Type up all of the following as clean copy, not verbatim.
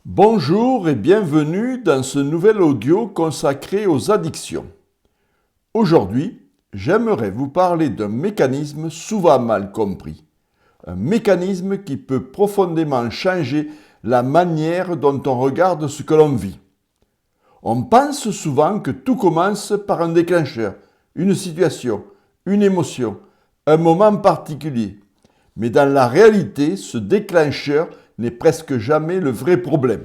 Bonjour et bienvenue dans ce nouvel audio consacré aux addictions. Aujourd'hui, j'aimerais vous parler d'un mécanisme souvent mal compris. Un mécanisme qui peut profondément changer la manière dont on regarde ce que l'on vit. On pense souvent que tout commence par un déclencheur, une situation, une émotion, un moment particulier. Mais dans la réalité, ce déclencheur n'est presque jamais le vrai problème.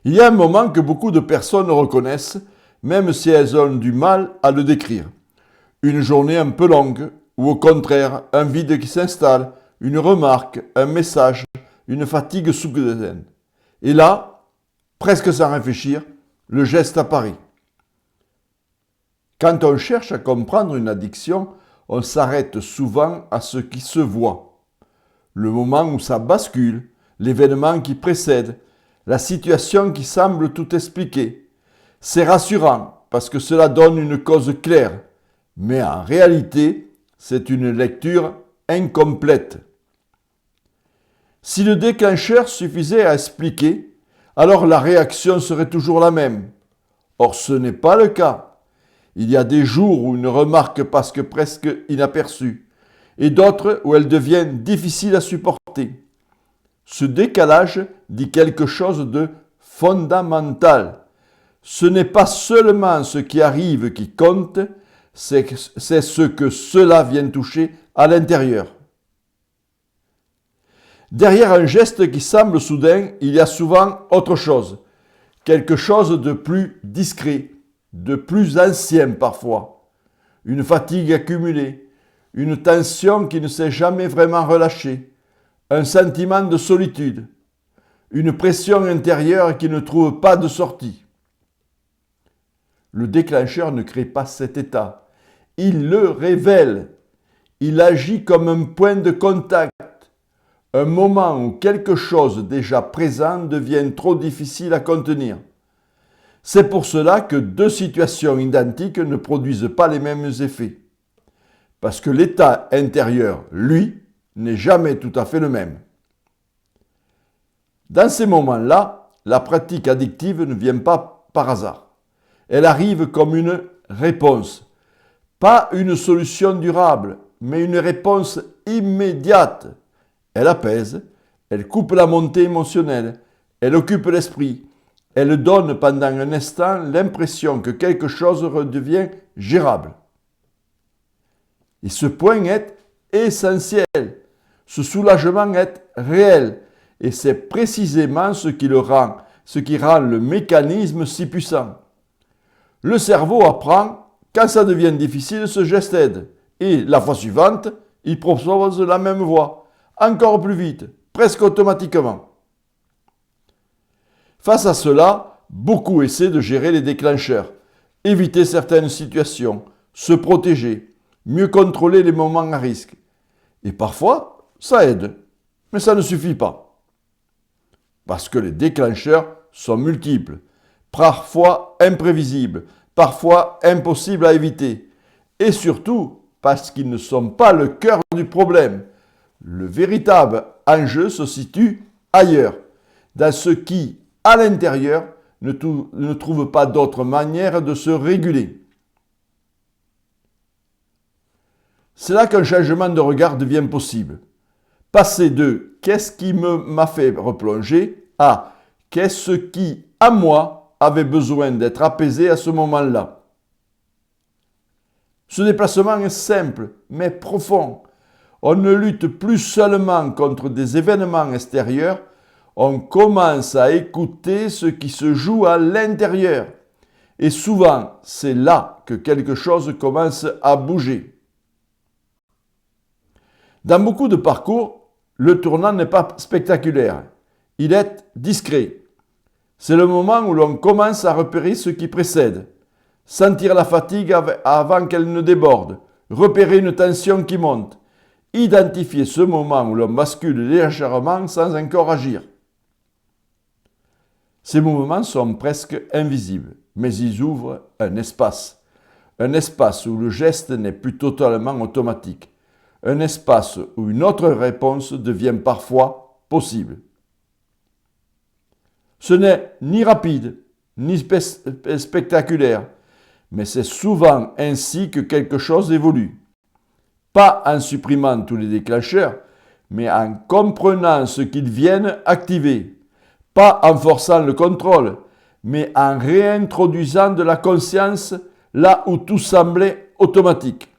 Il y a un moment que beaucoup de personnes reconnaissent, même si elles ont du mal à le décrire. Une journée un peu longue, ou au contraire, un vide qui s'installe, une remarque, un message, une fatigue soudaine. Et là, presque sans réfléchir, le geste apparaît. Quand on cherche à comprendre une addiction, on s'arrête souvent à ce qui se voit. Le moment où ça bascule, l'événement qui précède, la situation qui semble tout expliquer. C'est rassurant parce que cela donne une cause claire, mais en réalité, c'est une lecture incomplète. Si le déclencheur suffisait à expliquer, alors la réaction serait toujours la même. Or, ce n'est pas le cas. Il y a des jours où une remarque passe presque inaperçue, et d'autres où elle devient difficile à supporter. Ce décalage dit quelque chose de fondamental. Ce n'est pas seulement ce qui arrive qui compte, c'est ce que cela vient toucher à l'intérieur. Derrière un geste qui semble soudain, il y a souvent autre chose, quelque chose de plus discret, de plus ancien parfois, une fatigue accumulée, une tension qui ne s'est jamais vraiment relâchée, un sentiment de solitude, une pression intérieure qui ne trouve pas de sortie. Le déclencheur ne crée pas cet état, il le révèle. Il agit comme un point de contact, un moment où quelque chose déjà présent devient trop difficile à contenir. C'est pour cela que deux situations identiques ne produisent pas les mêmes effets. Parce que l'état intérieur, lui, n'est jamais tout à fait le même. Dans ces moments-là, la pratique addictive ne vient pas par hasard. Elle arrive comme une réponse. Pas une solution durable, mais une réponse immédiate. Elle apaise, elle coupe la montée émotionnelle, elle occupe l'esprit, elle donne pendant un instant l'impression que quelque chose redevient gérable. Et ce point est essentiel. Ce soulagement est réel. Et c'est précisément ce qui rend le mécanisme si puissant. Le cerveau apprend, quand ça devient difficile, ce geste aide. Et la fois suivante, il propose la même voie, encore plus vite, presque automatiquement. Face à cela, beaucoup essaient de gérer les déclencheurs, éviter certaines situations, se protéger, mieux contrôler les moments à risque. Et parfois, ça aide, mais ça ne suffit pas. Parce que les déclencheurs sont multiples, parfois imprévisibles, parfois impossibles à éviter, et surtout parce qu'ils ne sont pas le cœur du problème. Le véritable enjeu se situe ailleurs, dans ce qui, à l'intérieur, ne trouve pas d'autre manière de se réguler. C'est là qu'un changement de regard devient possible. Passer de « qu'est-ce qui m'a fait replonger » à « qu'est-ce qui, à moi, avait besoin d'être apaisé à ce moment-là ». Ce déplacement est simple, mais profond. On ne lutte plus seulement contre des événements extérieurs, on commence à écouter ce qui se joue à l'intérieur. Et souvent, c'est là que quelque chose commence à bouger. Dans beaucoup de parcours, le tournant n'est pas spectaculaire, il est discret. C'est le moment où l'on commence à repérer ce qui précède, sentir la fatigue avant qu'elle ne déborde, repérer une tension qui monte, identifier ce moment où l'on bascule légèrement sans encore agir. Ces mouvements sont presque invisibles, mais ils ouvrent un espace où le geste n'est plus totalement automatique. Un espace où une autre réponse devient parfois possible. Ce n'est ni rapide, ni spectaculaire, mais c'est souvent ainsi que quelque chose évolue. Pas en supprimant tous les déclencheurs, mais en comprenant ce qu'ils viennent activer. Pas en forçant le contrôle, mais en réintroduisant de la conscience là où tout semblait automatique.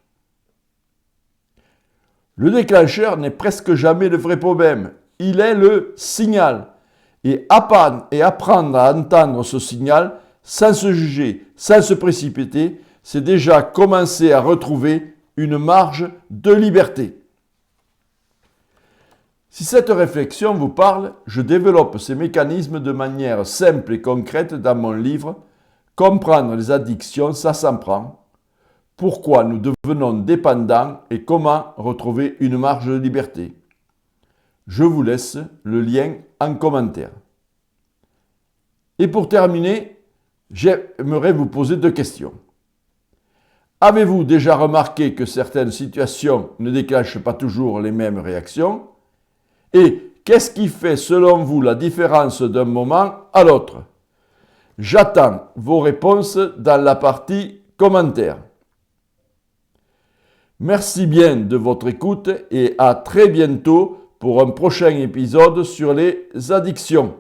Le déclencheur n'est presque jamais le vrai problème, il est le signal. Et apprendre à entendre ce signal sans se juger, sans se précipiter, c'est déjà commencer à retrouver une marge de liberté. Si cette réflexion vous parle, je développe ces mécanismes de manière simple et concrète dans mon livre « Comprendre les addictions, ça s'en prend ». Pourquoi nous devenons dépendants et comment retrouver une marge de liberté. Je vous laisse le lien en commentaire. Et pour terminer, j'aimerais vous poser 2 questions. Avez-vous déjà remarqué que certaines situations ne déclenchent pas toujours les mêmes réactions? Et qu'est-ce qui fait selon vous la différence d'un moment à l'autre? J'attends vos réponses dans la partie commentaires. Merci bien de votre écoute et à très bientôt pour un prochain épisode sur les addictions.